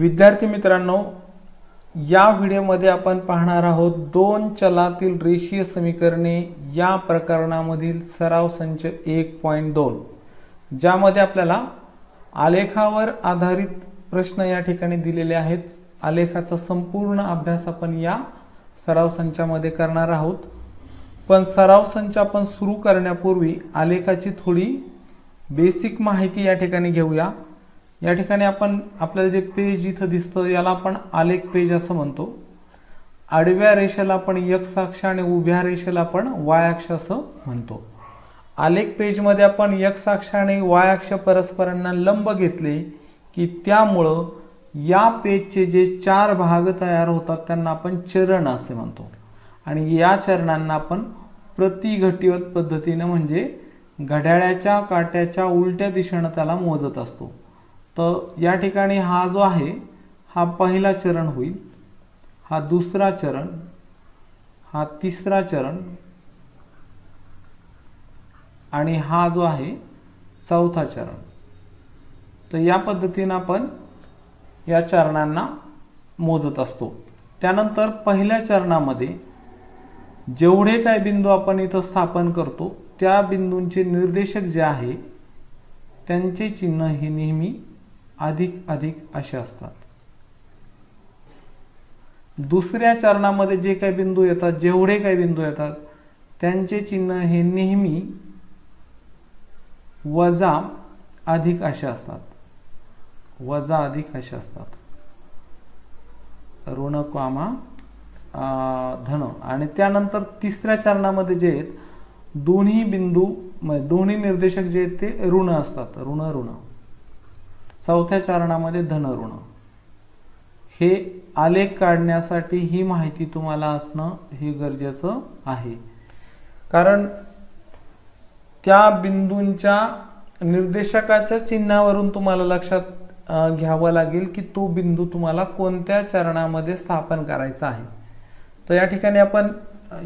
विद्यार्थी मित्रांनो, या व्हिडिओमध्ये आपण पाहणार आहोत दोन चलातील रेषीय समीकरणे या प्रकरणामधील सराव संच 1.2, ज्यामध्ये आपल्याला आलेखावर आधारित प्रश्न या ठिकाणी दिलेले आहेत। आलेखाचा संपूर्ण अभ्यास आपण या सराव संचामध्ये करणार आहोत। पण सराव संच आपण सुरू करण्यापूर्वी आलेखाची थोडी बेसिक माहिती या ठिकाणी घेऊया। या ठिकाणी आपण आपल्याला जे पेज इथे दिसतं याला आपण आलेख पेज असं म्हणतो। आडव्या रेषेला आपण x अक्ष आणि उभ्या रेषेला आपण y अक्ष असं म्हणतो। आलेख पेज मध्ये आपण x अक्ष आणि y अक्ष परस्परांना लंब घेतले की त्यामुळे या पेजचे जे चार भाग तयार होतात त्यांना आपण चरण असे म्हणतो आणि या चरणांना आपण प्रतिघटित पद्धतीने म्हणजे घड्याळाच्या काट्याच्या उलट्या दिशेने त्याला मोजत असतो। तर या ठिकाणी हा जो आहे हा पहिला चरण होईल, हा दुसरा चरण, हा तिसरा चरण आणि हा जो आहे चौथा चरण। तर या पद्धतीने आपण या चरणांना मोजत असतो। त्यानंतर पहिल्या चरणामध्ये जेवढे काही बिंदू आपण इथे स्थापन करतो त्या बिंदूंचे निर्देशक जे आहे त्यांचे चिन्ह हे नेहमी अधिक अधिक असे असतात। दुसऱ्या चरणामध्ये जे काही बिंदू येतात, जेवढे काही बिंदू येतात त्यांचे चिन्ह हे नेहमी वजा अधिक असे असतात, वजा अधिक असे असतात, ऋण कॉमा धन। आणि त्यानंतर तिसऱ्या चरणामध्ये जे आहेत दोन्ही बिंदू दोन्ही निर्देशक जे आहेत ते ऋण असतात, ऋण ऋण। चौथ्या चरणामध्ये धन ऋण। हे आलेख काढण्यासाठी ही माहिती तुम्हाला असणं हे गरजेचं आहे, कारण त्या बिंदूंच्या निर्देशकाच्या चिन्हावरून तुम्हाला लक्षात घ्यावं लागेल की तो बिंदू तुम्हाला कोणत्या चरणामध्ये स्थापन करायचा आहे। तर या ठिकाणी आपण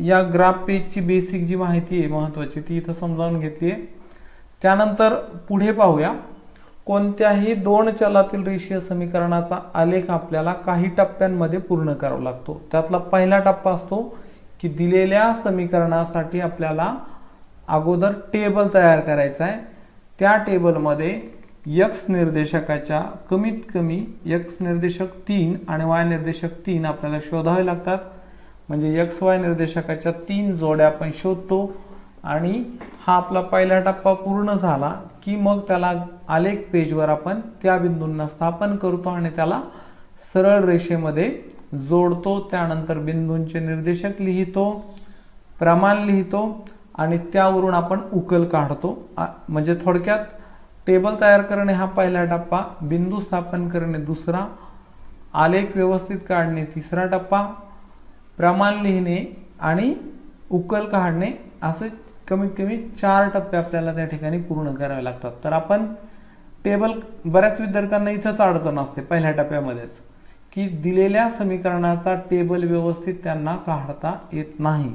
या ग्राफ पेजची बेसिक जी माहिती आहे महत्त्वाची ती इथं समजावून घेतली आहे। त्यानंतर पुढे पाहूया। कोणत्याही दोन चलातील रेषीय समीकरणाचा आलेख आपल्याला काही टप्प्यांमध्ये पूर्ण करावा लागतो। त्यातला पहिला टप्पा असतो की दिलेल्या समीकरणासाठी आपल्याला अगोदर टेबल तयार करायचा आहे। त्या टेबलमध्ये x निर्देशकाच्या कमीत कमी x निर्देशक 3 आणि y निर्देशक 3 आपल्याला शोधावे लागतात। म्हणजे x y निर्देशकाच्या 3 जोड्या आपण शोधतो आणि हा आपला पहिला टप्पा पूर्ण झाला की मग त्याला आलेख पेजवर आपण त्या बिंदूंना स्थापन करतो आणि त्याला सरळ रेषेमध्ये जोडतो। त्यानंतर बिंदूंचे निर्देशक लिहितो, प्रमाण लिहितो आणि त्यावरून आपण उकल काढतो। म्हणजे थोडक्यात टेबल तयार करणे हा पहिला टप्पा, बिंदू स्थापन करणे दुसरा, आलेख व्यवस्थित काढणे तिसरा टप्पा, प्रमाण लिहिणे आणि उकल काढणे असे कमीत कमी 4 टप्पे आपल्याला त्या ठिकाणी पूर्ण करावे लागतात। तर आपण टेबल बऱ्याच विद्यार्थ्यांना इथंच अडचण असते पहिल्या टप्प्यामध्येच की दिलेल्या समीकरणाचा टेबल व्यवस्थित त्यांना काढता येत नाही।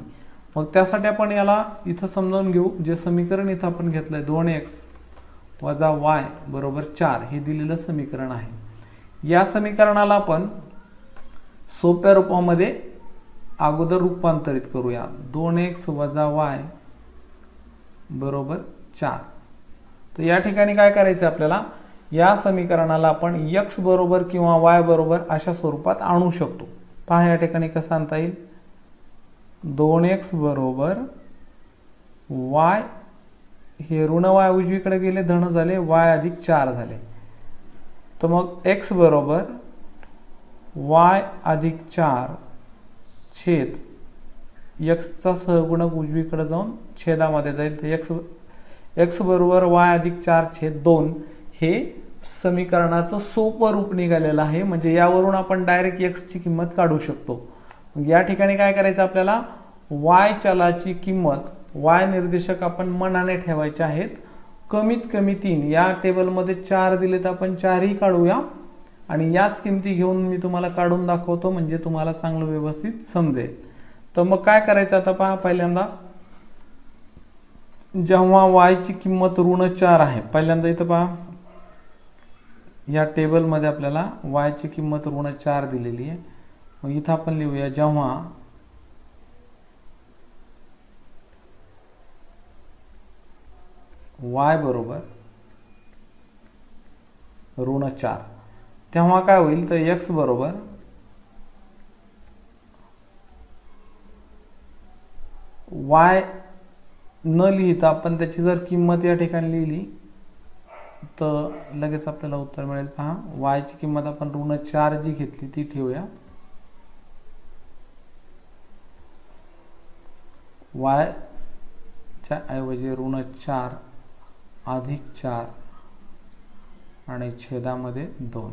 मग त्यासाठी आपण याला इथं समजावून घेऊ। जे समीकरण इथं आपण घेतलंय 2x वजा y बरोबर 4 हे दिलेलं समीकरण आहे। या समीकरणाला आपण सोप्या रूपामध्ये अगोदर रूपांतरित करूया। 2x वजा y बरोबर 4। तर या ठिकाणी काय करायचं आपल्याला, या समीकरणाला आपण x बरोबर किंवा y बरोबर अशा स्वरूपात आणू शकतो। पहा या ठिकाणी कसं आणता येईल। 2x बरोबर y हे ऋण y उजवीकडे गेले धन झाले, y अधिक 4 झाले। तर मग x बरोबर y अधिक 4 छेद x चा सहगुणक उजवीकडे जाऊन छेदामध्ये जाईल। तर x बरोबर y अधिक 4 छेद 2 हे समीकरणाचं सोपं रूप निघालेलं आहे। म्हणजे यावरून आपण डायरेक्ट x ची किंमत काढू शकतो। मग या ठिकाणी काय करायचं आपल्याला, y चलाची किंमत y निर्देशक आपण मनाने ठेवायचे आहेत कमीत कमी 3। या टेबलमध्ये 4 दिले तर आपण 4 ही काढूया आणि याच किमती घेऊन मी तुम्हाला काढून दाखवतो म्हणजे तुम्हाला चांगलं व्यवस्थित समजेल। तर मग काय करायचं आता पहा, पहिल्यांदा जेव्हा y ची किंमत ऋण 4 आहे, पहिल्यांदा इथं पहा या टेबलमध्ये आपल्याला y ची किंमत ऋण 4 दिलेली आहे. मग इथं आपण लिहूया जेव्हा y बरोबर ऋण 4 तेव्हा काय होईल तर x बरोबर y न लिहिता आपण त्याची जर किंमत या ठिकाणी लिहिली तर लगेच आपल्याला उत्तर मिळेल. पहा y ची किंमत आपण ऋण 4 जी घेतली ती ठेवूया. y च्या ऐवजी ऋण 4 अधिक 4 आणि छेदामध्ये 2.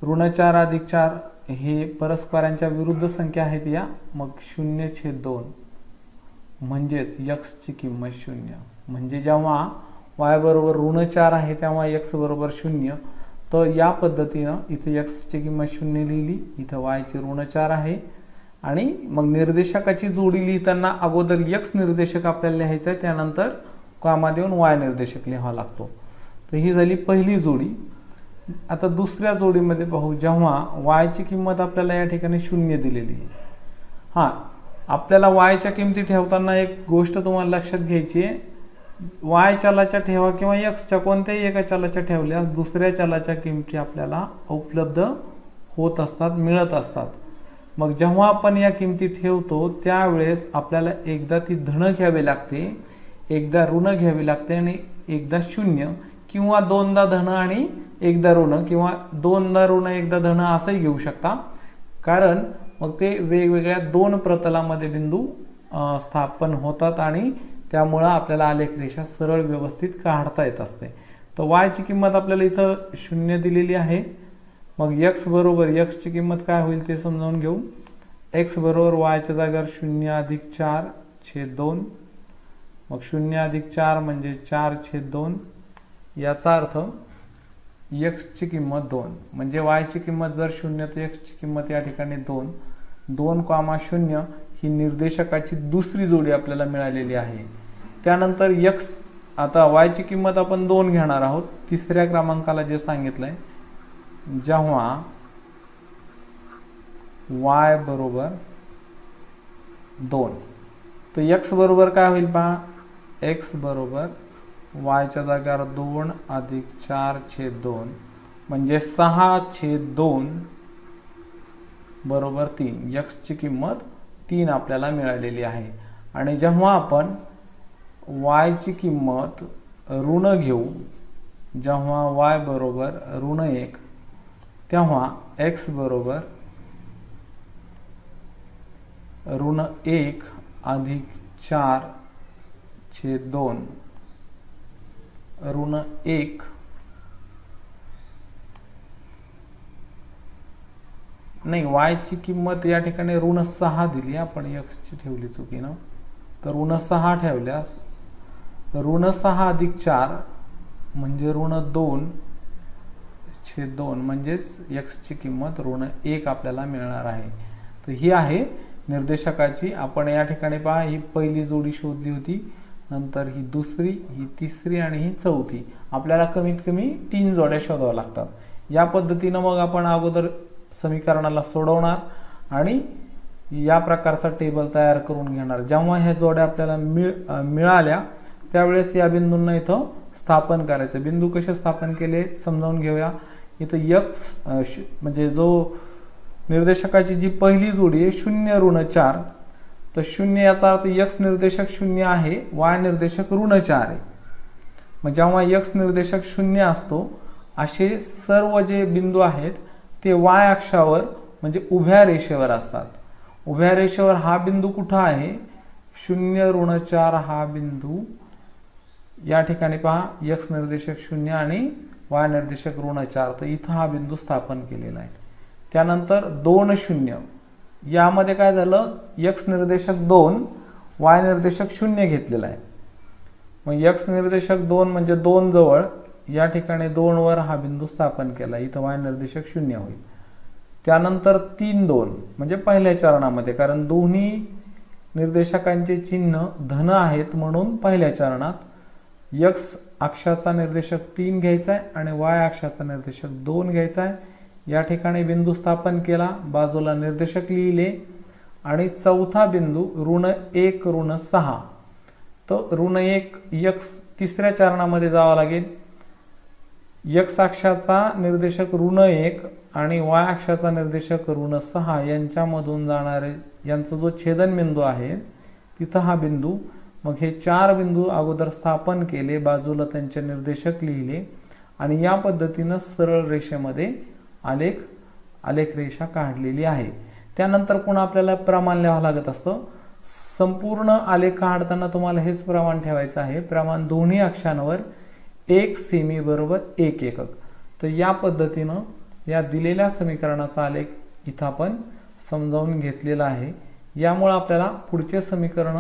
ऋण 4 अधिक 4 हे परस्परांच्या विरुद्ध संख्या आहेत या. मग 0/2 म्हणजेच x ची किंमत 0. म्हणजे जेव्हा y बरोबर ऋण 4 आहे तेव्हा x बरोबर 0. तर या पद्धतीनं इथे x ची किंमत 0 लिहिली, इथं y ची ऋण 4 आहे. आणि मग निर्देशकाची जोडी लिहिताना अगोदर x निर्देशक आपल्याला लिहायचा आहे, त्यानंतर कॉमा देऊन y निर्देशक लिहावा लागतो. तर ही झाली पहिली जोडी. आता दुसऱ्या जोडीमध्ये पाहू. जेव्हा y ची किंमत आपल्याला या ठिकाणी 0 दिलेली आहे. हां, आपल्याला y च्या किमती ठेवताना एक गोष्ट तुम्हाला लक्षात घ्यायची आहे. y चलाच्या ठेवा किंवा x च्या कोणत्याही एका चलाच्या ठेवल्यास दुसऱ्या चलाच्या किमती आपल्याला उपलब्ध होत असतात, मिळत असतात. मग जेव्हा आपण या किमती ठेवतो त्यावेळेस आपल्याला एकदा ती धन घ्यावी लागते, एकदा ऋण घ्यावी लागते आणि एकदा 0 किंवा दोनदा धन आणि एकदा ऋण किंवा दोनदा ऋण एकदा धन असंही घेऊ शकता. कारण मग ते वेगवेगळ्या 2 प्रतलामध्ये बिंदू स्थापन होतात आणि त्यामुळे आपल्याला आलेख रेषा सरळ व्यवस्थित काढता येत असते. तर y ची किंमत आपल्याला इथं 0 दिलेली आहे. मग x बरोबर x ची किंमत काय होईल ते समजावून घेऊ. x बरोबर y च्या जागेवर 0 अधिक 4/2. मग 0 अधिक 4 म्हणजे 4/2. याचा अर्थ x ची किंमत 2. म्हणजे y ची किंमत जर 0 तर x ची किंमत या ठिकाणी 2. 2,0 ही निर्देशकाची दुसरी जोडी आपल्याला मिळालेली आहे. त्यानंतर x, आता y ची किंमत आपण 2 घेणार आहोत. तिसऱ्या क्रमांकाला जे सांगितलंय जेव्हा y बरोबर 2 तर x बरोबर काय होईल पहा. x बरोबर y च्या जागेवर 2 अधिक 4/2 म्हणजे 6/2 बरोबर 3. x ची किंमत 3 आपल्याला मिळालेली आहे. आणि जेव्हा आपण y ची किंमत ऋण घेऊ, जेव्हा y बरोबर ऋण 1 तेव्हा x बरोबर ऋण 1 अधिक 4/2 ऋण 1 नाही, y ची किंमत या ठिकाणी ऋण 6 दिली, आपण x ची ठेवली चुकीनं. तर ऋण 6 ठेवल्यास ऋण 6 अधिक 4 म्हणजे ऋण 2/2 म्हणजेच x ची किंमत ऋण 1 आपल्याला मिळणार आहे. तर ही आहे निर्देशकाची. आपण या ठिकाणी पहा ही पहिली जोडी शोधली होती, नंतर ही दुसरी, ही तिसरी आणि ही चौथी. आपल्याला कमीत कमी 3 जोड्या शोधाव्या लागतात. या पद्धतीनं मग आपण अगोदर समीकरणाला सोडवणार आणि या प्रकारचा टेबल तयार करून घेणार. जेव्हा ह्या जोड्या आपल्याला मिळाल्या त्यावेळेस या बिंदूंना इथं स्थापन करायचं. बिंदू कसे स्थापन केले समजावून घेऊया. इथं x म्हणजे जो निर्देशकाची जी पहिली जोडी आहे 0 ऋण 4, तर 0 याचा अर्थ x निर्देशक 0 आहे, y निर्देशक ऋण 4 आहे. मग जेव्हा x निर्देशक 0 असतो असे सर्व जे बिंदू आहेत ते y अक्षावर म्हणजे उभ्या रेषेवर असतात. उभ्या रेषेवर हा बिंदू कुठं आहे, 0 ऋण 4 हा बिंदू या ठिकाणी पहा. x निर्देशक 0 आणि y निर्देशक ऋण 4, तर इथं हा बिंदू स्थापन केलेला आहे. त्यानंतर 2 0 यामध्ये काय झालं, x निर्देशक 2 y निर्देशक 0 घेतलेला आहे. मग x निर्देशक 2 म्हणजे 2 जवळ या ठिकाणी 2 वर हा बिंदू स्थापन केला, इथं y निर्देशक 0 होईल. त्यानंतर 3 2 म्हणजे पहिल्या चरणामध्ये, कारण दोन्ही निर्देशकांचे चिन्ह धन आहेत म्हणून पहिल्या चरणात एक्स अक्षाचा निर्देशक 3 घ्यायचा आहे आणि वाय अक्षाचा निर्देशक 2 घ्यायचा आहे। या ठिकाणी बिंदू स्थापन केला, बाजूला निर्देशक लिहिले आणि चौथा बिंदू -1 -6, तर -1 एक्स तिसऱ्या चरणामध्ये जावं लागेल। एक्स अक्षाचा निर्देशक -1 आणि वाय अक्षाचा निर्देशक -6 यांच्यामधून जाणारे यांचा जो छेदनबिंदू आहे तिथं हा बिंदू, मग हे 4 बिंदू अगोदर स्थापन केले, बाजूला त्यांचे निर्देशक लिहिले आणि या पद्धतीनं सरळ रेषेमध्ये आलेख रेषा काढलेली आहे। त्यानंतर पुन्हा आपल्याला प्रमाण लिहावं लागत असतं। संपूर्ण आलेख काढताना तुम्हाला हेच प्रमाण ठेवायचं आहे। प्रमाण दोन्ही अक्षांवर 1 सेमी बरोबर 1 एकक। तर या पद्धतीनं या दिलेल्या समीकरणाचा आलेख इथं आपण समजावून घेतलेला आहे। यामुळे आपल्याला पुढचे समीकरण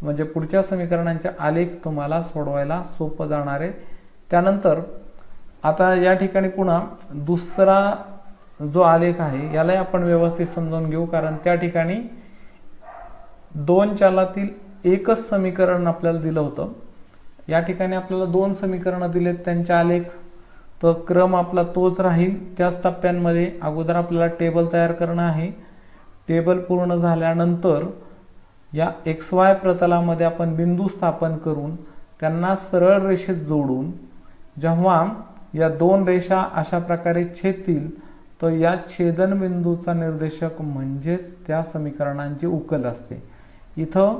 म्हणजे पुढच्या समीकरणांचे आलेख तुम्हाला सोडवायला सोपं जाणार आहे। त्यानंतर आता या ठिकाणी पुन्हा दुसरा जो आलेख आहे यालाही आपण व्यवस्थित समजावून घेऊ, कारण त्या ठिकाणी 2 चलातील एकच समीकरण आपल्याला दिलं होतं। या ठिकाणी आपल्याला 2 समीकरणं दिलेत, त्यांचे आलेख, तर क्रम आपला तोच राहील। त्याच टप्प्यांमध्ये अगोदर आपल्याला टेबल तयार करणं आहे। टेबल पूर्ण झाल्यानंतर या XY प्रतलामध्ये आपण बिंदू स्थापन करून त्यांना सरळ रेषेत जोडून जेव्हा या 2 रेषा अशा प्रकारे छेदतील तर या छेदनबिंदूचा निर्देशक म्हणजेच त्या समीकरणांची उकल असते। इथं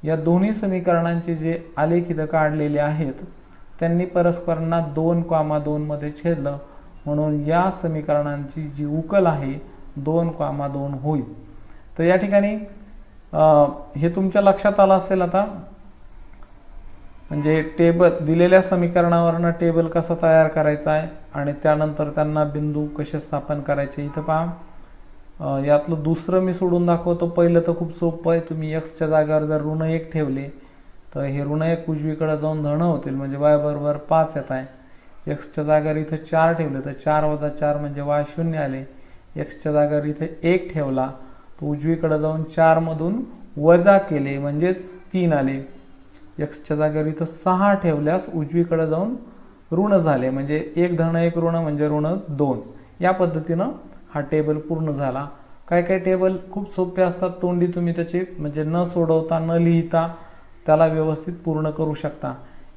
या दोन्ही समीकरणांचे जे आलेख इथं काढलेले आहेत त्यांनी परस्परांना 2,2 मध्ये छेदलं, म्हणून या समीकरणांची जी उकल आहे 2,2 होईल। तर या ठिकाणी हे तुमच्या लक्षात आलं असेल आता, म्हणजे टेबल दिलेल्या समीकरणावरनं टेबल कसा तयार करायचा आहे आणि त्यानंतर त्यांना बिंदू कसे स्थापन करायचे। इथं पहा, यातलं दुसरं मी सोडून दाखवतो। पहिलं तर खूप सोपं आहे। तुम्ही एक्सच्या जागेवर जर -1 ठेवले तर हे -1 उजवीकडे जाऊन धन होतील, म्हणजे y बरोबर 5 येत आहे। एक्सच्या जागेवर इथं 4 ठेवले तर 4 - 4 म्हणजे y 0 आले। एक्सच्या जागेवर इथे 1 ठेवला तर उजवीकडे जाऊन 4 मधून वजा केले म्हणजेच 3 आले। एक्सच्या जागेवर इथं 6 ठेवल्यास उजवीकडे जाऊन ऋण झाले, म्हणजे 1 धन 1 ऋण म्हणजे -2। या पद्धतीनं हा टेबल पूर्ण झाला। काही टेबल खूप सोपे असतात, तोंडी तुम्ही त्याचे म्हणजे न सोडवता न लिहिता त्याला व्यवस्थित पूर्ण करू शकता।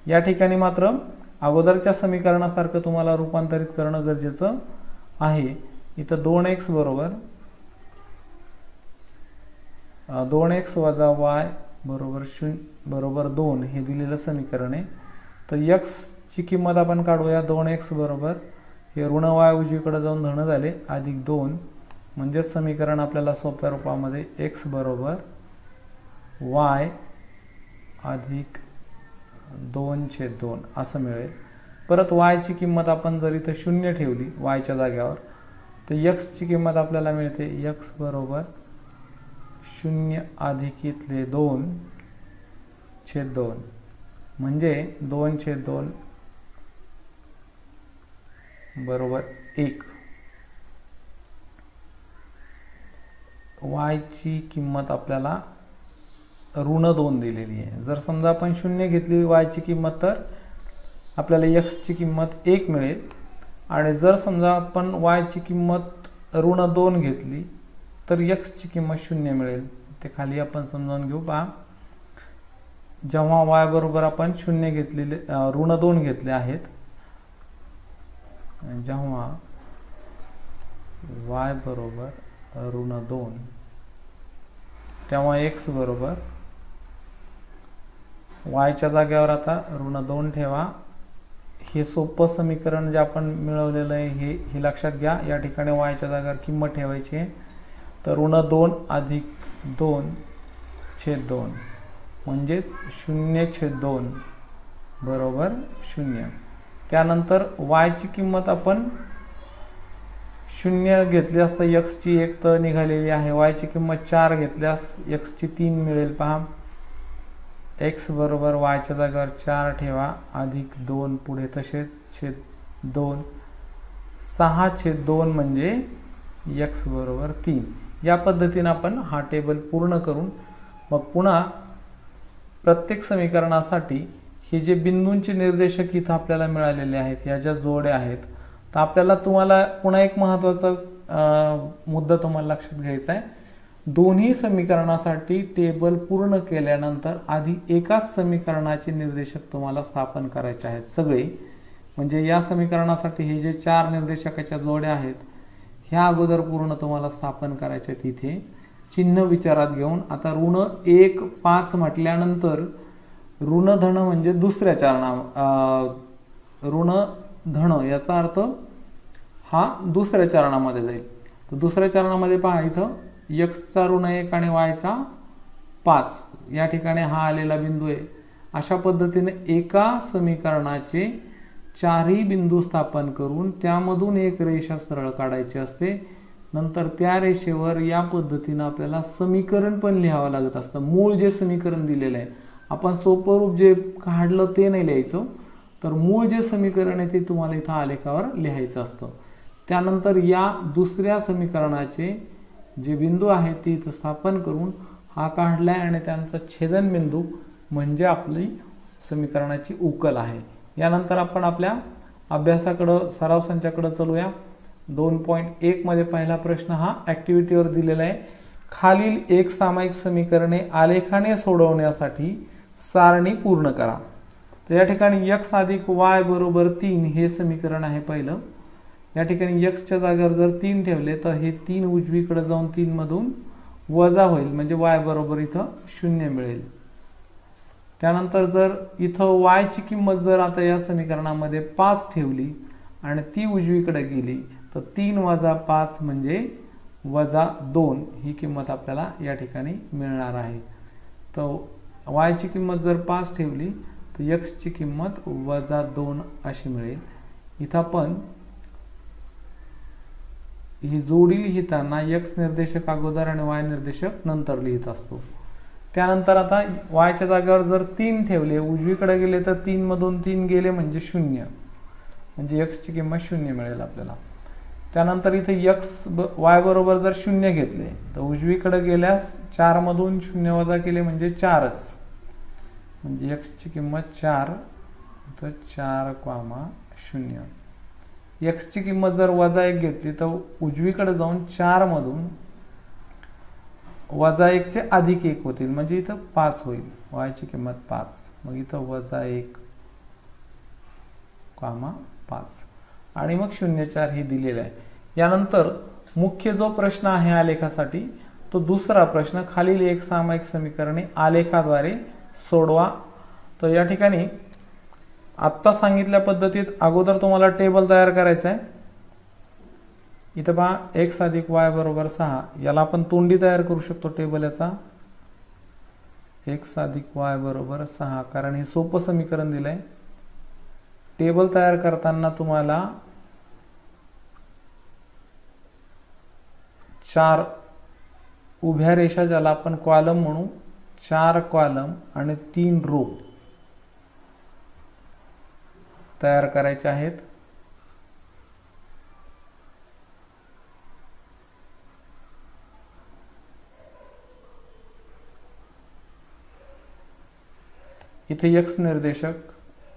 या ठिकाणी मात्र अगोदरच्या समीकरणासारखं तुम्हाला रूपांतरित करणं गरजेचं आहे। इथं 2x बरोबर 2x वजा y बरोबर 2 हे दिलेलं समीकरण आहे। तर x ची किंमत आपण काढूया। 2x बरोबर हे ऋण y उजवीकडे जाऊन धन झाले +2, म्हणजे समीकरण आपल्याला सोप्या रूपामध्ये x बरोबर y अधिक 2/2 असं मिळेल। परत y ची किंमत आपण जर इथं 0 ठेवली y च्या जागेवर तर x ची किंमत आपल्याला मिळते x बरोबर 0 अधिक इथले 2/2 म्हणजे 2/2 बरोबर 1। y ची किंमत आपल्याला -2 दिलेली आहे। जर समजा आपण 0 घेतली y ची किंमत तर आपल्याला x ची किंमत 1 मिळेल, आणि जर समजा आपण y ची किंमत -2 घेतली तर x ची किंमत 0 मिळेल। ते खाली आपण समजावून घेऊ। पहा, जेव्हा y बरोबर आपण 0 घेतलेले -2 घेतले आहेत, जेव्हा y बरोबर -2 तेव्हा x बरोबर y च्या जागेवर आता -2 ठेवा। हे सोपं समीकरण जे आपण मिळवलेलं आहे हे लक्षात घ्या। या ठिकाणी y च्या जागेवर किंमत ठेवायची आहे, तर -2 अधिक 2/2 म्हणजेच 0/2 बरोबर 0। त्यानंतर y ची किंमत आपण 0 घेतली असता x ची 1 तर निघालेली आहे। y ची किंमत 4 घेतल्यास x ची 3 मिळेल। पहा, x बरोबर y च्या जागेवर 4 ठेवा अधिक 2 पुढे तसेच /2 6/2 म्हणजे x बरोबर 3। या पद्धतीने आपण हा टेबल पूर्ण करून मग पुन्हा प्रत्येक समीकरणासाठी हे जे बिंदूंचे निर्देशक इथं आपल्याला मिळालेले आहेत, ह्या ज्या जोड्या आहेत, तर आपल्याला तुम्हाला पुन्हा एक महत्त्वाचा मुद्दा तुम्हाला लक्षात घ्यायचा आहे. दोन्ही समीकरणासाठी टेबल पूर्ण केल्यानंतर आधी एकाच समीकरणाचे निर्देशक तुम्हाला स्थापन करायचे आहेत सगळे. म्हणजे या समीकरणासाठी हे जे 4 निर्देशकाच्या जोड्या आहेत ह्या अगोदर पूर्ण तुम्हाला स्थापन करायच्या. तिथे चिन्ह विचारात घेऊन आता ऋण 1 5 म्हटल्यानंतर ऋण धन म्हणजे दुसऱ्या ऋण धन याचा अर्थ हा दुसऱ्या चरणामध्ये जाईल. तर दुसऱ्या चरणामध्ये पहा इथं x चा ऋण 1 आणि y चा 5 या ठिकाणी हा आलेला बिंदू आहे. अशा पद्धतीने एका समीकरणाचे 4ही बिंदू स्थापन करून त्यामधून एक रेषा सरळ काढायची असते. नंतर त्या रेषेवर या पद्धतीने आपल्याला समीकरण पण लिहावं लागत असतं. मूळ जे समीकरण दिलेलं आहे, आपण सोपं रूप जे काढलं ते नाही लिहायचं, तर मूळ जे समीकरण आहे ते तुम्हाला इथं आलेखावर लिहायचं असतं. त्यानंतर या दुसऱ्या समीकरणाचे जे बिंदू आहेत ते इथं स्थापन करून हा काढलाय आणि त्यांचा छेदनबिंदू म्हणजे आपली समीकरणाची उकल आहे. यानंतर आपण आपल्या अभ्यासाकडं सराव संचाकडे चलूया. 2.1 मध्ये पहिला प्रश्न हा ऍक्टिव्हिटीवर दिलेला आहे. खालील एक सामायिक समीकरणे आलेखाने सोडवण्यासाठी सारणी पूर्ण करा. तर या ठिकाणी x अधिक y बरोबर 3 हे समीकरण आहे पहिलं. या ठिकाणी x च्या जागेवर जर 3 ठेवले तर हे 3 उजवीकडे जाऊन 3 मधून वजा होईल म्हणजे y बरोबर इथं 0 मिळेल. त्यानंतर जर इथं y ची किंमत जर आता या समीकरणामध्ये 5 ठेवली आणि ती उजवीकडे गेली तर 3 वजा 5 म्हणजे वजा 2 ही किंमत आपल्याला या ठिकाणी मिळणार आहे. तर y ची किंमत जर 5 ठेवली तर x ची किंमत वजा 2 अशी मिळेल. इथं आपण ही जोडी लिहिताना x निर्देशक अगोदर आणि y निर्देशक नंतर लिहित असतो. त्यानंतर आता y च्या जागेवर जर 3 ठेवले उजवीकडे गेले तर 3 मधून 3 गेले म्हणजे 0 म्हणजे x ची किंमत 0 मिळेल आपल्याला. त्यानंतर इथे y बरोबर जर 0 घेतले तर उजवीकडे गेल्यास 4 मधून 0 वजा केले म्हणजे 4च म्हणजे x ची किंमत 4 तर 4,0. x ची किंमत जर वजा 1 घेतली तर उजवीकडे जाऊन 4 मधून वजा 1 चे अधिक 1 होतील म्हणजे इथं 5 होईल. y ची किंमत 5 मग इथं वजा 1,5 आणि मग 0,4 हे दिलेलं आहे. यानंतर मुख्य जो प्रश्न आहे आलेखासाठी तो दुसरा प्रश्न खालील एक सामायिक समीकरणे आलेखाद्वारे सोडवा. तर या ठिकाणी आत्ता सांगितल्या पद्धतीत अगोदर तुम्हाला टेबल तयार करायचं आहे. इथं पहा x अधिक y बरोबर 6 याला आपण तोंडी तयार करू शकतो टेबल याचा. x अधिक y बरोबर 6 कारण हे सोपं समीकरण दिलंय. टेबल तयार करताना तुम्हाला 4 उभ्या रेषा ज्याला आपण कॉलम म्हणू 4 कॉलम आणि 3 रो तयार करायचे आहेत. इथे x निर्देशक,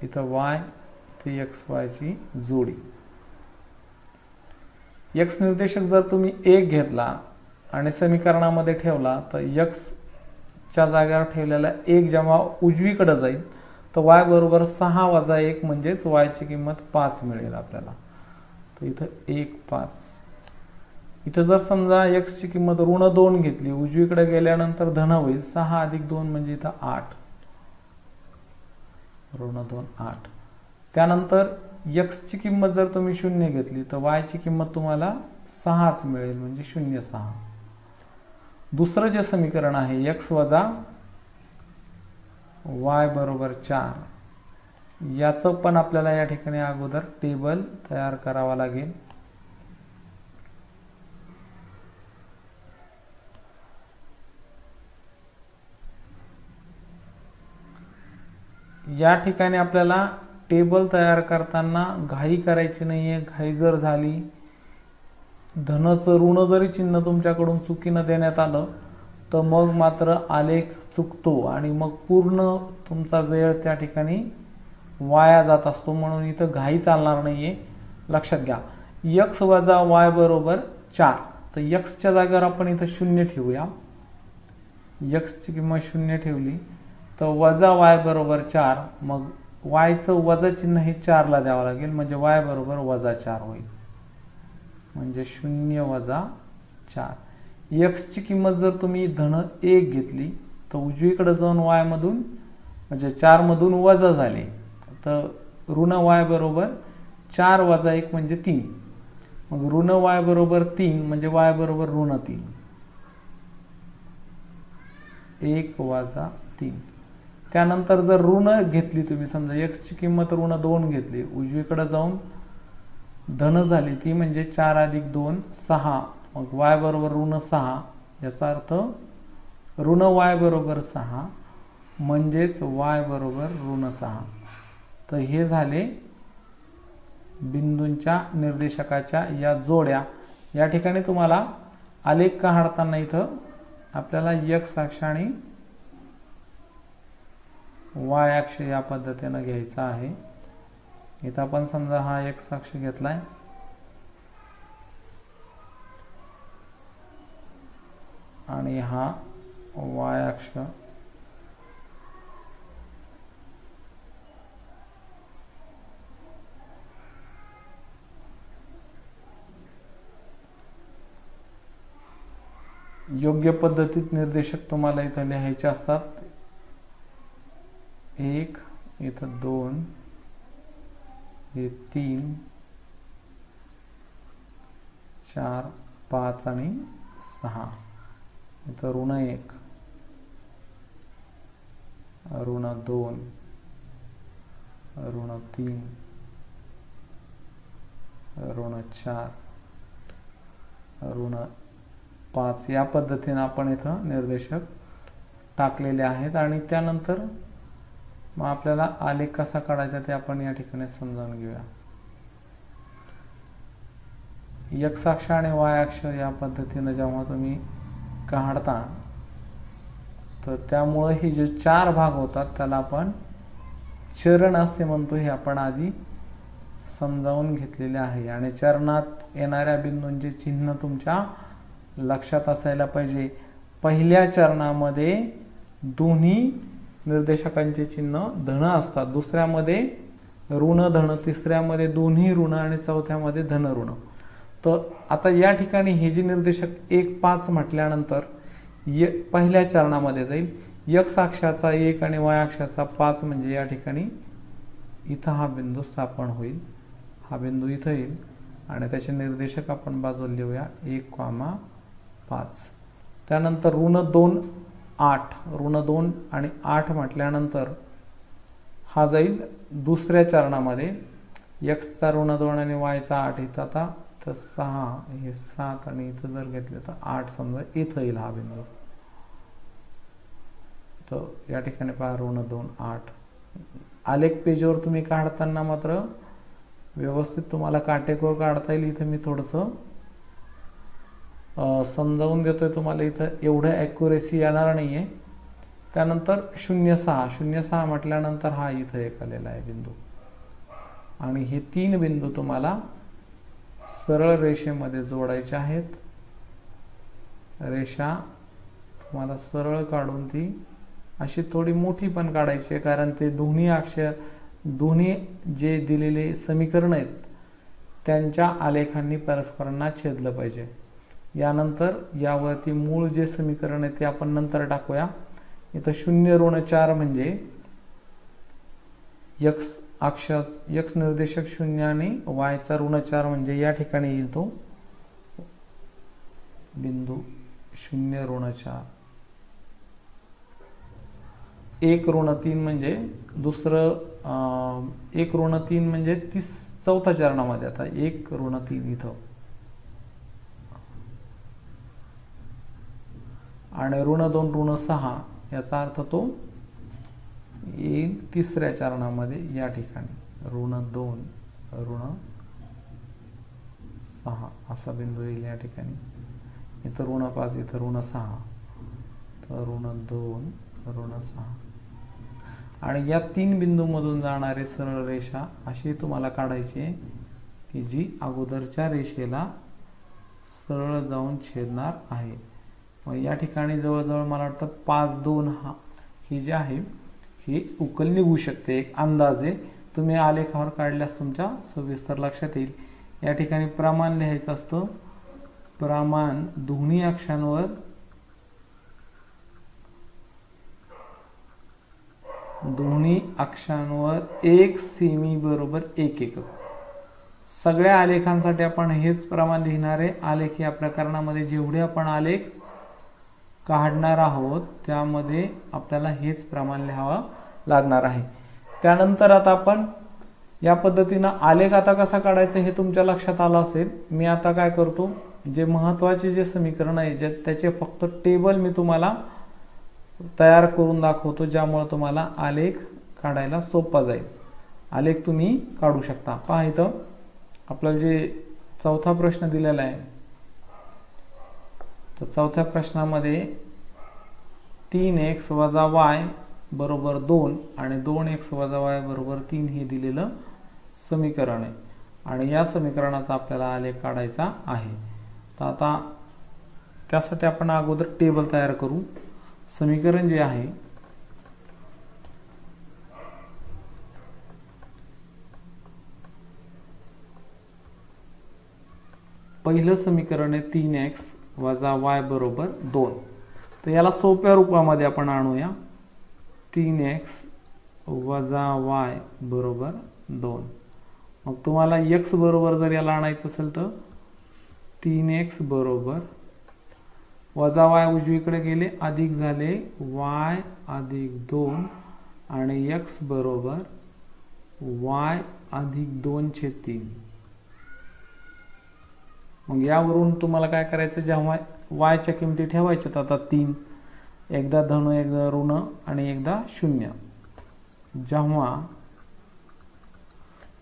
इथं y, इथे xy ची जोडी. x निर्देशक जर तुम्ही 1 घेतला आणि समीकरणामध्ये ठेवला तर x च्या जागेवर ठेवलेला 1 जेव्हा उजवीकडे जाईल तर y बरोबर 6 वजा 1 म्हणजेच y ची किंमत 5 मिळेल आपल्याला. तर इथं 1 5. इथं जर समजा x ची किंमत ऋण 2 घेतली उजवीकडे गेल्यानंतर धन होईल 6 अधिक 2 म्हणजे इथं 8 ऋण 2 8. त्यानंतर x ची किंमत जर तुम्ही 0 घेतली तर y ची किंमत तुम्हाला 6च मिळेल म्हणजे 0 6. दुसरं जे समीकरण आहे x वजा y बरोबर 4 याचं पण आपल्याला या ठिकाणी अगोदर टेबल तयार करावा लागेल. या ठिकाणी आपल्याला टेबल तयार करताना घाई करायची नाहीये. घाई जर झाली धनचं ऋण जरी चिन्ह तुमच्याकडून चुकीनं देण्यात आलं तर मग मात्र आलेख चुकतो आणि मग पूर्ण तुमचा वेळ त्या ठिकाणी वाया जात असतो. म्हणून इथं घाई चालणार नाहीये, लक्षात घ्या. x वजा y बरोबर 4. तर x च्या जागेवर आपण इथं 0 ठेवूया. x ची किंमत 0 ठेवली तर वजा y बरोबर 4. मग y चं वजा चिन्ह हे 4 ला द्यावं लागेल, म्हणजे y बरोबर वजा 4 होईल. म्हणजे 0 वजा 4. x ची किंमत जर तुम्ही धन 1 घेतली तर उजवीकडे जाऊन y मधून म्हणजे 4 मधून वजा झाले, तर ऋण y बरोबर 4 वजा 1 म्हणजे 3. मग ऋण y बरोबर 3 म्हणजे y बरोबर ऋण 3. 1 वजा 3. त्यानंतर जर ऋण घेतली तुम्ही, समजा x ची किंमत ऋण 2 घेतली, उजवीकडे जाऊन धन झाली ती म्हणजे 4 अधिक 2 6. मग y बरोबर ऋण 6. याचा अर्थ ऋण y बरोबर 6 म्हणजेच y बरोबर ऋण 6. तर हे झाले बिंदूंच्या निर्देशकाच्या या जोड्या. या ठिकाणी तुम्हाला आलेख काढताना इथं आपल्याला x अक्ष आणि y अक्ष या पद्धतीने घ्यायचा आहे. इथं आपण समजा हा x अक्ष घेतलाय आणि हा y अक्ष. योग्य पद्धतीत निर्देशक तुम्हाला इथं लिहायचे असतात. 1 इथं 2 हे 3 4 5 आणि 6. इथं ऋण 1 ऋण 2 ऋण 3 ऋण 4 ऋण 5 या पद्धतीने आपण इथं निर्देशक टाकलेले आहेत. आणि त्यानंतर मग आपल्याला आलेख कसा काढायचा ते आपण या ठिकाणी समजावून घेऊया. x अक्ष आणि y अक्ष या पद्धतीने जेव्हा तुम्ही काढता तर त्यामुळे हे जे 4 भाग होतात त्याला आपण चरण असे म्हणतो. हे आपण आधी समजावून घेतलेले आहे. आणि चरणात येणाऱ्या बिंदूंचे चिन्ह तुमच्या लक्षात असायला पाहिजे. पहिल्या चरणामध्ये दोन्ही निर्देशकांचे चिन्ह धन असतात, दुसऱ्यामध्ये ऋण धन, तिसऱ्यामध्ये दोन्ही ऋण आणि चौथ्यामध्ये धन ऋण. तर आता या ठिकाणी हे जे निर्देशक 1 5 म्हटल्यानंतर पहिल्या चरणामध्ये जाईल. x अक्षाचा 1 आणि y अक्षाचा 5 म्हणजे या ठिकाणी इथं हा बिंदू स्थापन होईल. हा बिंदू इथं येईल आणि त्याचे निर्देशक आपण बाजूला लिहूया 1, 5. त्यानंतर ऋण 2 8 ऋण 2 आणि 8 म्हटल्यानंतर हा जाईल दुसऱ्या चरणामध्ये. x चा ऋण 2 आणि y चा 8 इथं. आता तर 6 हे 7 आणि इथं जर घेतले तर 8 समजा इथं येईल हा बिंदू. तर या ठिकाणी पहा ऋण 2 8. आलेख पेजवर तुम्ही काढताना मात्र व्यवस्थित तुम्हाला काटेकोर काढता येईल. इथं मी थोडंसं समजावून देतोय तुम्हाला. इथं एवढं ॲक्युरेसी येणार नाहीये. त्यानंतर 0 6 म्हटल्यानंतर हा इथं एक आलेला आहे बिंदू. आणि हे 3 बिंदू तुम्हाला सरळ रेषेमध्ये जोडायचे आहेत. रेषा तुम्हाला सरळ काढून ती अशी थोडी मोठी पण काढायची आहे, कारण ते दोन्ही जे दिलेले समीकरण आहेत त्यांच्या आलेखांनी परस्परांना छेदलं पाहिजे. यानंतर यावरती मूळ जे समीकरण आहे ते आपण नंतर टाकूया. इथं 0 ऋण 4 म्हणजे x निर्देशक 0 आणि y चा ऋण 4 म्हणजे या ठिकाणी येईल तो बिंदू 0 ऋण 4. 1 ऋण 3 म्हणजे दुसरं 1 ऋण 3 म्हणजे चौथ्या चरणामध्ये. आता 1 ऋण 3 इथं आणि ऋण 2 ऋण 6 याचा अर्थ तो येईल तिसऱ्या चरणामध्ये. या ठिकाणी ऋण 2 ऋण 6 असा बिंदू येईल या ठिकाणी. इथं ऋण 5 इथं ऋण 6. तर -2 -6 आणि या 3 बिंदूमधून जाणारे सरळ रेषा अशी तुम्हाला काढायची आहे की जी अगोदरच्या रेषेला सरळ जाऊन छेदणार आहे. मग या ठिकाणी जवळजवळ मला वाटतं 5, 2 ही जी आहे ही उकल निघू शकते. एक अंदाजे तुम्ही आलेखावर काढल्यास तुमच्या सविस्तर लक्षात येईल. या ठिकाणी प्रमाण लिहायचं असतं. प्रमाण दोन्ही अक्षांवर 1 सेमी बरोबर 1 एकक. सगळ्या आलेखांसाठी आपण हेच प्रमाण लिहिणार आहे. आलेख या प्रकरणामध्ये जेवढे आपण आलेख काढणार आहोत त्यामध्ये आपल्याला हेच प्रमाण लिहावं लागणार आहे. त्यानंतर आता आपण या पद्धतीनं आलेख आता कसा काढायचा हे तुमच्या लक्षात आलं असेल. मी आता काय करतो, जे महत्त्वाचे जे समीकरण आहे त्याचे फक्त टेबल मी तुम्हाला तयार करून दाखवतो, ज्यामुळे तुम्हाला आलेख काढायला सोपा जाईल. आलेख तुम्ही काढू शकता. पहा इथं आपल्याला जे चौथा प्रश्न दिलेला आहे, तर चौथ्या प्रश्नामध्ये 3x - y बरोबर 2 आणि 2x - y बरोबर 3 हे दिलेलं समीकरण आहे आणि या समीकरणाचा आपल्याला आलेख काढायचा आहे. तर आता त्यासाठी आपण अगोदर टेबल तयार करू. समीकरण जे आहे पहिलं समीकरण आहे 3x - y बरोबर 2. तर याला सोप्या रूपामध्ये आपण आणूया. 3x - y बरोबर 2. मग तुम्हाला x बरोबर जर याला आणायचं असेल तर 3x बरोबर y उजवीकडे गेले, अधिक झाले y अधिक 2 आणि x बरोबर y अधिक 2/3. मग यावरून तुम्हाला काय करायचं, जेव्हा y च्या किमती ठेवायच्यात आता 3, एकदा धन एकदा ऋण आणि एकदा 0. जेव्हा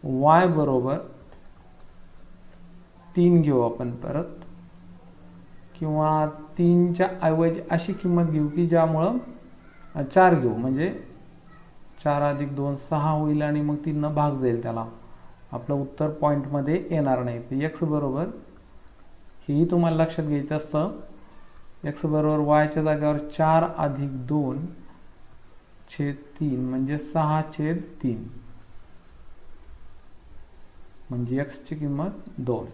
y बरोबर 3 घेऊ आपण परत, किंवा 3च्या ऐवजी अशी किंमत घेऊ की ज्यामुळं 4 घेऊ, म्हणजे 4 अधिक 2 6 होईल आणि मग 3 भाग जाईल त्याला. आपलं उत्तर पॉईंटमध्ये येणार नाही. तर x बरोबर हेही तुम्हाला लक्षात घ्यायचं असतं. x बरोबर y च्या जागेवर 4 अधिक 2/3 म्हणजे 6/3 म्हणजे x ची किंमत 2.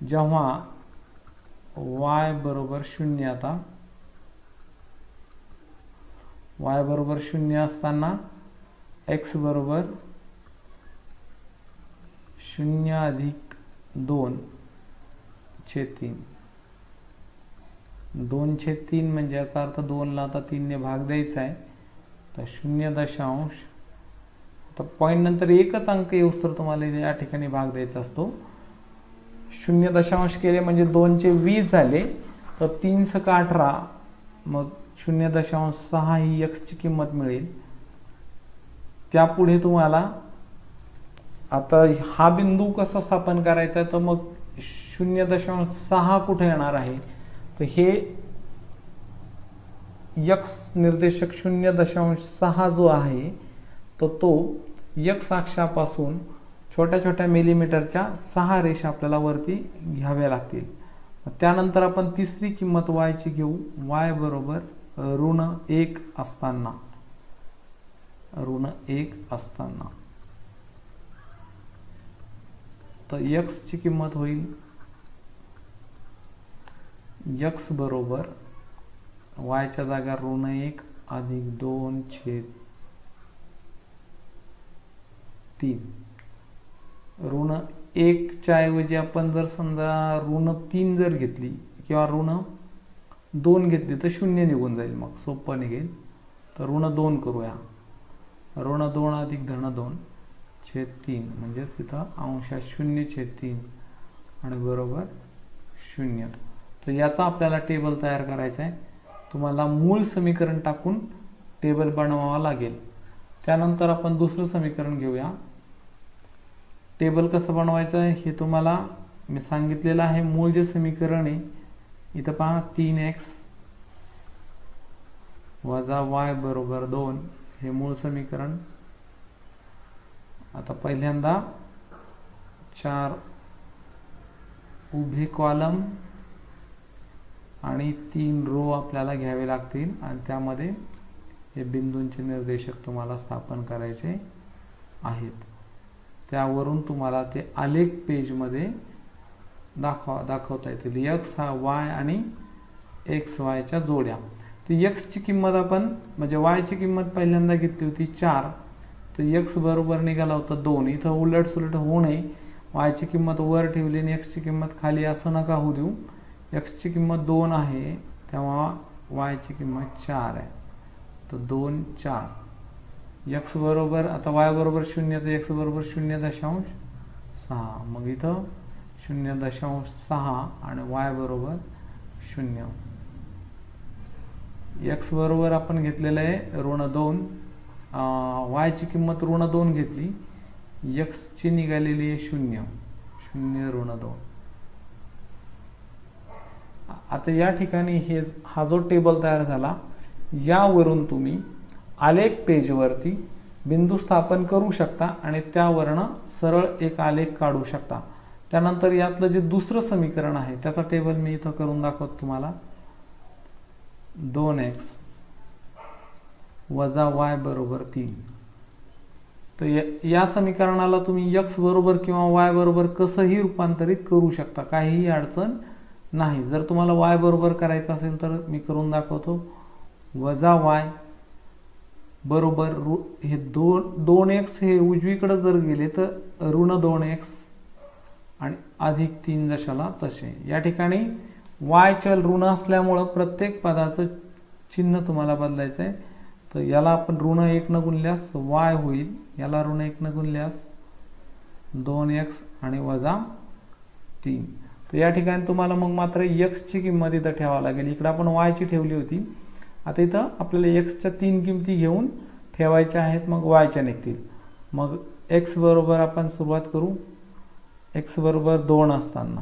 जेव्हा y बरोबर 0, आता y बरोबर 0 असताना x बरोबर 0 अधिक 2/3 2/3 म्हणजे याचा अर्थ 2 ला आता 3 ने भाग द्यायचा आहे. तर 0. तर पॉईंट नंतर एकच अंक येऊस तर तुम्हाला या ठिकाणी भाग द्यायचा असतो. 0 केले म्हणजे 2 चे 20 झाले, तर 3 × 18 मग 0.6 ही x ची किंमत मिळेल. त्यापुढे तुम्हाला आता हा बिंदू कसा स्थापन करायचा, तर मग 0.6 कुठे येणार आहे, तर हे x निर्देशक 0.6 जो आहे तो x अक्षापासून छोट्या छोट्या मिलीमीटरच्या 6 रेषा आपल्याला वरती घ्याव्या लागतील. त्यानंतर आपण तिसरी किंमत y ची घेऊ. y बरोबर -1 असताना तर x ची किंमत होईल x बरोबर y च्या जागेवर -1 अधिक 2/3 -1 च्या ऐवजी आपण जर समजा -3 जर घेतली किंवा -2 घेतली तर 0 निघून जाईल, मग सोपं निघेल. तर -2 करूया. -2 अधिक -2/3 म्हणजेच इथं अंशात 0/3 आणि बरोबर 0. तर याचा आपल्याला टेबल तयार करायचा आहे. तुम्हाला मूळ समीकरण टाकून टेबल बनवावा लागेल. त्यानंतर आपण दुसरं समीकरण घेऊया. टेबल कसं बनवायचं आहे हे तुम्हाला मी सांगितलेलं आहे. मूळ जे समीकरण आहे इथं पहा 3x वजा y बरोबर 2 हे मूळ समीकरण. आता पहिल्यांदा 4 उभे कॉलम आणि 3 रो आपल्याला घ्यावे लागतील आणि त्यामध्ये हे बिंदूंचे निर्देशक तुम्हाला स्थापन करायचे आहेत. त्यावरून तुम्हाला ते आलेख पेजमध्ये दाखवता येतील. x हा y आणि एक्स वायच्या जोड्या. तर x ची किंमत आपण म्हणजे y ची किंमत पहिल्यांदा घेतली होती 4, तर x बरोबर निघाला होता 2. इथं उलट सुलट होऊ नये, y ची किंमत वर ठेवली आणि x ची किंमत खाली, असं नका होऊ देऊ. x ची किंमत 2 आहे तेव्हा y ची किंमत 4 आहे, तर 2 4. x बरोबर आता y बरोबर 0 तर x बरोबर 0.6. मग इथं 0.6 आणि y बरोबर 0. x बरोबर आपण घेतलेलं आहे -2. y ची किंमत -2 घेतली, x ची निघालेली आहे 0 -2. आता या ठिकाणी हा जो टेबल तयार झाला, यावरून तुम्ही आलेख पेजवरती बिंदू स्थापन करू शकता आणि त्यावरनं सरळ एक आलेख काढू शकता. त्यानंतर यातलं जे दुसरं समीकरण आहे त्याचा टेबल मी इथं करून दाखवतो तुम्हाला. 2x वजा y बरोबर 3. तर या समीकरणाला तुम्ही x बरोबर किंवा y बरोबर कसंही रूपांतरित करू शकता, काहीही अडचण नाही. जर तुम्हाला y बरोबर करायचं असेल तर मी करून दाखवतो. वजा y बरोबर हे 2x हे उजवीकडे जर गेले तर -2x आणि +3 जशाला तसे. या ठिकाणी y चल ऋण असल्यामुळं प्रत्येक पदाचं चिन्ह तुम्हाला बदलायचं आहे. तर याला आपण -1 न गुणल्यास y होईल, याला -1 न गुणल्यास 2x आणि -3. तर या ठिकाणी तुम्हाला मग मात्र x ची किंमत इथं ठेवावी लागेल. इकडे आपण y ची ठेवली होती, आता इथं आपल्याला x च्या 3 किमती घेऊन ठेवायच्या आहेत, मग y च्या निघतील. मग x बरोबर आपण सुरुवात करू. x बरोबर 2 असताना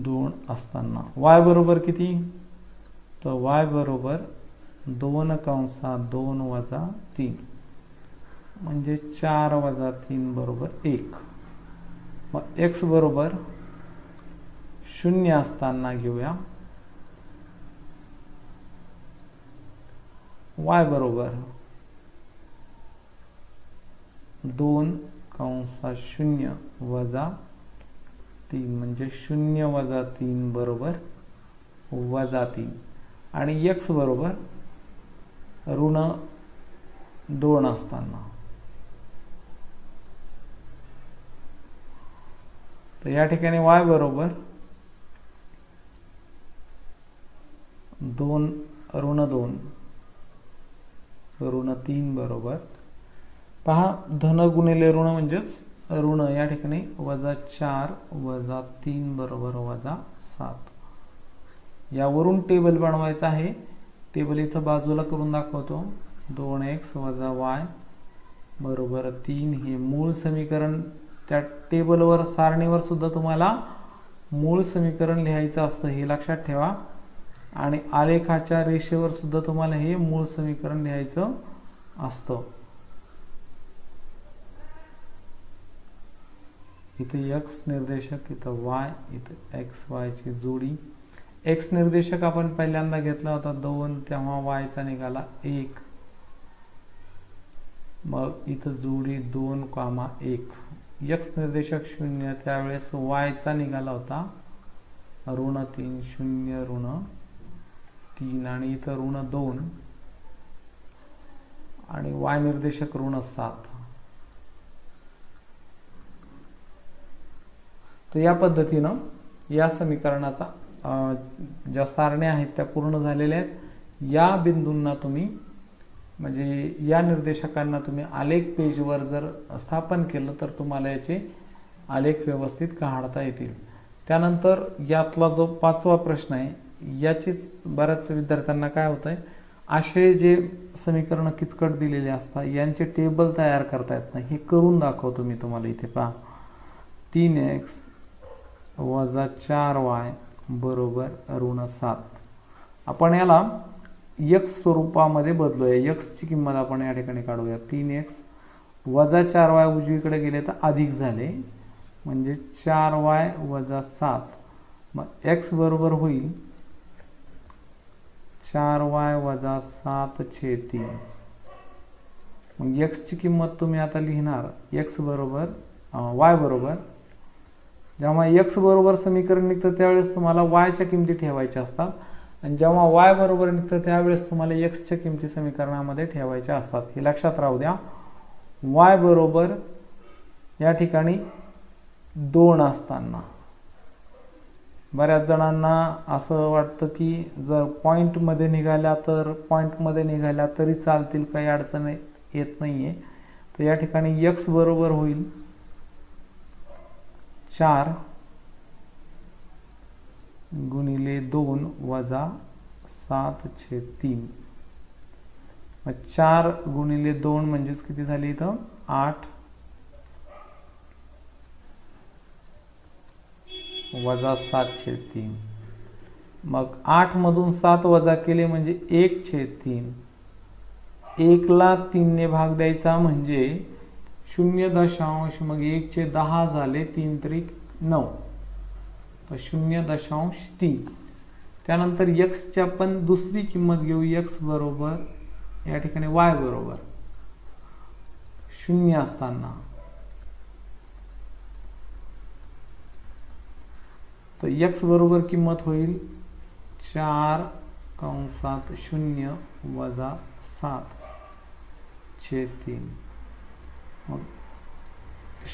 2 असताना y बरोबर किती, तर y बरोबर 2 वजा 3 म्हणजे 4 वजा 3 बरोबर 1. मग x बरोबर 0 असताना घेऊया. y बरोबर 2 वजा 3 म्हणजे 0 वजा 3 बरोबर -3 आणि x बरोबर -2 असताना. तर या ठिकाणी y बरोबर 2 -3 बरोबर, पहा धन गुणिले ऋण म्हणजेच ऋण, या ठिकाणी -4 वजा 3 बरोबर -7. यावरून टेबल बनवायचं आहे. टेबल इथं बाजूला करून दाखवतो. 2x वजा y बरोबर 3 हे मूळ समीकरण. त्या टेबलवर सारणीवर सुद्धा तुम्हाला मूळ समीकरण लिहायचं असतं, हे लक्षात ठेवा. आणि आलेखाच्या रेषेवर सुद्धा तुम्हाला हे मूळ समीकरण लिहायचं असतं. इथे x निर्देशक, इथं y, इथं x y ची जोडी. x निर्देशक आपण पहिल्यांदा घेतला होता 2, तेव्हा y चा निघाला 1. मग इथं जोडी 2, 1. x निर्देशक 0, त्यावेळेस y चा निघाला होता -3 0 -3 आणि इथं -2 आणि y निर्देशक -7. तर या पद्धतीनं या समीकरणाचा ज्या सारण्या आहेत त्या पूर्ण झालेल्या आहेत. या बिंदूंना तुम्ही म्हणजे या निर्देशकांना तुम्ही आलेख पेजवर जर स्थापन केलं तर तुम्हाला याचे आलेख व्यवस्थित काढता येतील. त्यानंतर यातला जो 5वा प्रश्न आहे, याचीच बऱ्याच विद्यार्थ्यांना काय होतंय, असे जे समीकरण किचकट दिलेले असतात यांचे टेबल तयार करता येत नाही. हे करून दाखवतो मी तुम्हाला. इथे पहा, 3x वजा 4y बरोबर ऋण 7. आपण याला x स्वरूपामध्ये बदलूया. x ची किंमत आपण या ठिकाणी काढूया. 3x वजा 4y उजवीकडे गेले तर अधिक झाले म्हणजे 4y वजा 7. मग x बरोबर होईल 4y वजा 7/3. मग x ची किंमत तुम्ही आता लिहिणार y बरोबर जेव्हा x बरोबर समीकरण निघतं त्यावेळेस तुम्हाला y च्या किमती ठेवायच्या असतात आणि जेव्हा y बरोबर निघतं त्यावेळेस तुम्हाला x च्या किमती समीकरणामध्ये ठेवायच्या असतात. हे लक्षात राहू द्या. y बरोबर या ठिकाणी 2 असताना बऱ्याच जणांना असं वाटतं की जर पॉईंटमध्ये निघाल्या तरी चालतील, काही अडचण येत नाहीये. तर या ठिकाणी x बरोबर होईल 4 गुणिले 2 वजा 7/3. मग 4 गुणिले 2 म्हणजेच किती झाली इथं 8 वजा 7/3. मग 8 मधून 7 वजा केले म्हणजे 1/3. 1 ला 3 ने भाग द्यायचा म्हणजे 0. मग 1/10 झाले. 3 त्रिक 9 तर 0.3. त्यानंतर x ची आपण दुसरी किंमत घेऊ. x बरोबर या ठिकाणी y बरोबर 0 असताना तर x बरोबर किंमत होईल 4/0 वजा 7/3. मग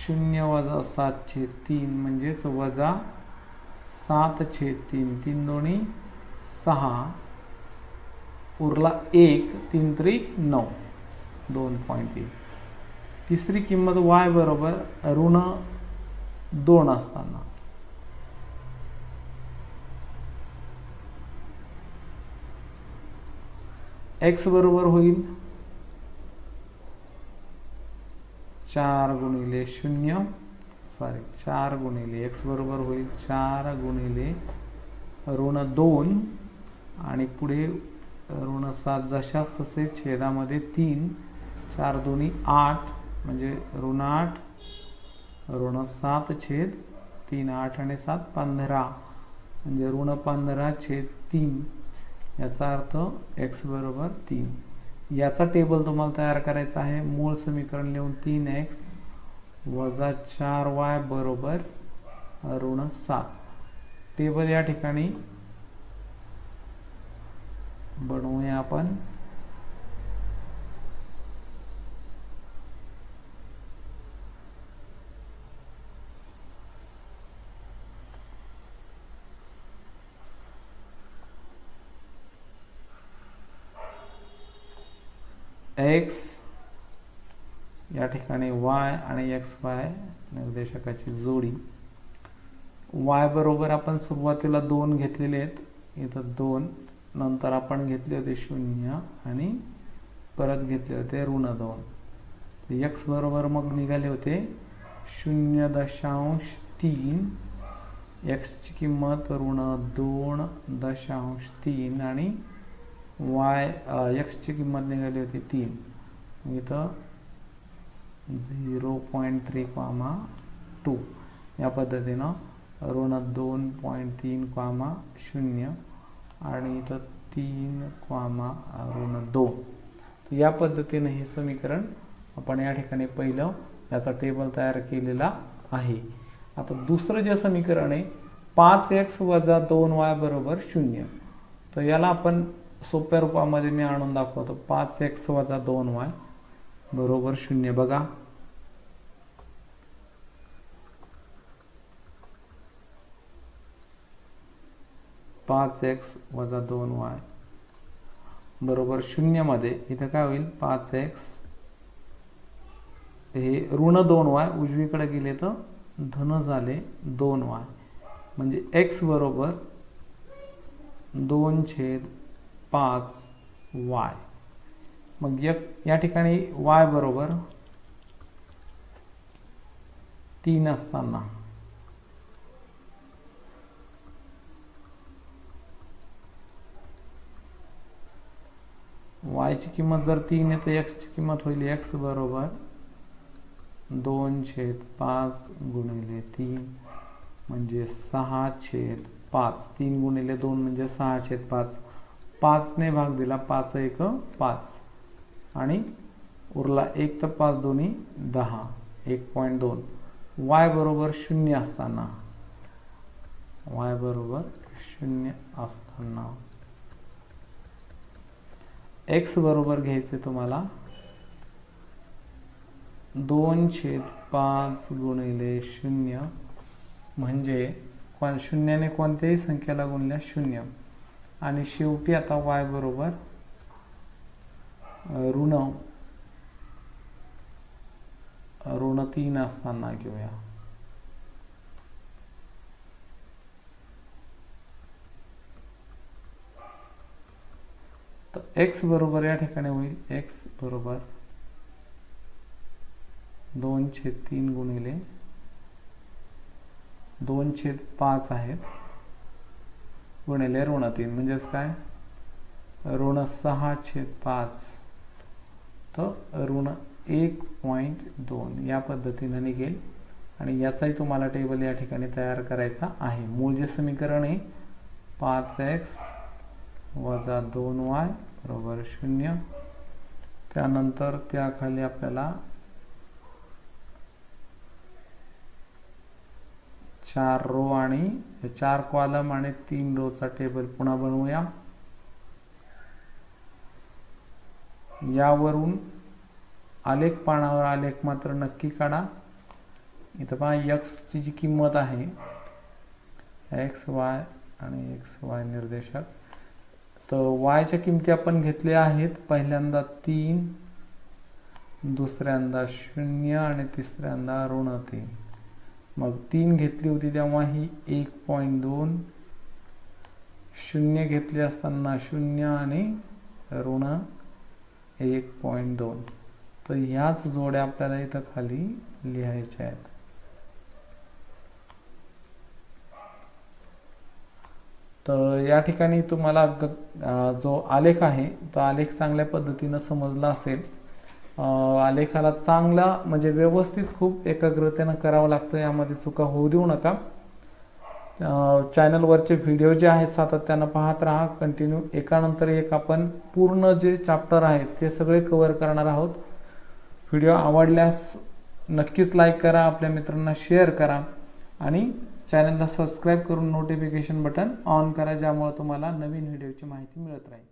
0 वजा 7/3 म्हणजेच वजा 7/3. 3 दोन्ही 6 उरला 1. 3 त्रिक 9 2.1. तिसरी किंमत y बरोबर ऋण 2 असताना x बरोबर होईल 4 गुणिले 0 4 गुणिले x बरोबर होईल 4 गुणिले ऋण 2 आणि पुढे ऋण 7 जशास तसे छेदामध्ये 3. 4 दोन्ही 8 म्हणजे ऋण 8 ऋण 7/3. 8 आणि 7 15 म्हणजे ऋण 15/3. याचा अर्थ x बरोबर 3. याचा टेबल तुम्हाला तयार करायचा आहे. मूळ समीकरण लिहून 3x वजा 4y बरोबर ऋण 7. टेबल या ठिकाणी बनवूया आपण. x या ठिकाणी y आणि xy निर्देशकाची जोडी. y बरोबर आपण सुरुवातीला 2 घेतलेले आहेत. इथं 2 नंतर आपण घेतले होते 0 आणि परत घेतले होते ऋण 2. x बरोबर मग निघाले होते 0.3. x ची किंमत ऋण 2.3 आणि x ची किंमत निघाली होती 3. इथं 0.3,2 या पद्धतीनं ऋण 2.3,0 आणि इथं 3,2. या पद्धतीने हे समीकरण आपण या ठिकाणी पहिलं याचा टेबल तयार केलेला आहे. आता दुसरं जे समीकरण आहे 5x वजा 2y बरोबर 0. तर याला आपण सोप्या रूपामध्ये मी आणून दाखवतो. 5x वजा 2y बरोबर 0. बघा 5x वजा 2y बरोबर 0 मध्ये इथं काय होईल 5x हे ऋण 2y उजवीकडे गेले तर धन झाले 2y म्हणजे x बरोबर 2/5y. मग या ठिकाणी y बरोबर 3 असताना y ची किंमत जर 3 आहे तर x ची किंमत होईल x बरोबर 2/5 गुणिले 3 म्हणजे 6/5. 3 गुणिले 2 म्हणजे 6/5. 5 ने भाग दिला, 5 1 5 आणि उरला 1 तर 5 दोन्ही 10. 1.2. y बरोबर 0 असताना, y बरोबर 0 असताना x बरोबर घ्यायचे तुम्हाला 2/5 गुणिले 0 म्हणजे शून्याने कोणत्याही संख्येला गुणल्या 0 आणि शेवटी आता y बरोबर ऋण 3 असताना घेऊया. तर x बरोबर या ठिकाणी होईल x बरोबर 2/3 गुणिले 2/5 आहेत गुणिले ऋण 3 म्हणजेच काय ऋण 6/5 तर ऋण 1.2 या पद्धतीने निघेल. आणि याचाही तुम्हाला टेबल या ठिकाणी तयार करायचा आहे. मूळ जे समीकरण आहे 5x वजा 2y बरोबर 0. त्यानंतर त्याखाली आपल्याला 4 रो आणि 4 कॉलम आणि 3 रोचा टेबल पुन्हा बनवूया. यावरून आलेख पानावर आलेख मात्र नक्की काढा. इथं पहा x ची जी किंमत आहे x y आणि x y निर्देशक, तर y च्या किमती आपण घेतल्या आहेत. पहिल्यांदा 3, दुसऱ्यांदा 0 आणि तिसऱ्यांदा ऋण 3. मग 3 घेतली होती तेव्हा ही 1.2, 0 घेतली असताना 0 आणि ऋण 1.2. तर ह्याच जोड्या आपल्याला इथं खाली लिहायच्या आहेत. तर या ठिकाणी तुम्हाला जो आलेख आहे तो आलेख चांगल्या पद्धतीने समजला असेल. आलेखाला चांगला म्हणजे व्यवस्थित खूप एकाग्रतेने करावं लागतं, यामध्ये चुका होऊ देऊ नका. चॅनलवरचे व्हिडिओ जे आहेत सातत्याने पाहत राहा. कंटिन्यू एकानंतर एक आपण पूर्ण जे चॅप्टर आहेत ते सगळे कव्हर करणार आहोत. व्हिडिओ आवडल्यास नक्कीच लाईक करा, आपल्या मित्रांना शेअर करा आणि चॅनलला सबस्क्राईब करून नोटिफिकेशन बटन ऑन करा, ज्यामुळे तुम्हाला नवीन व्हिडिओची माहिती मिळत राहील.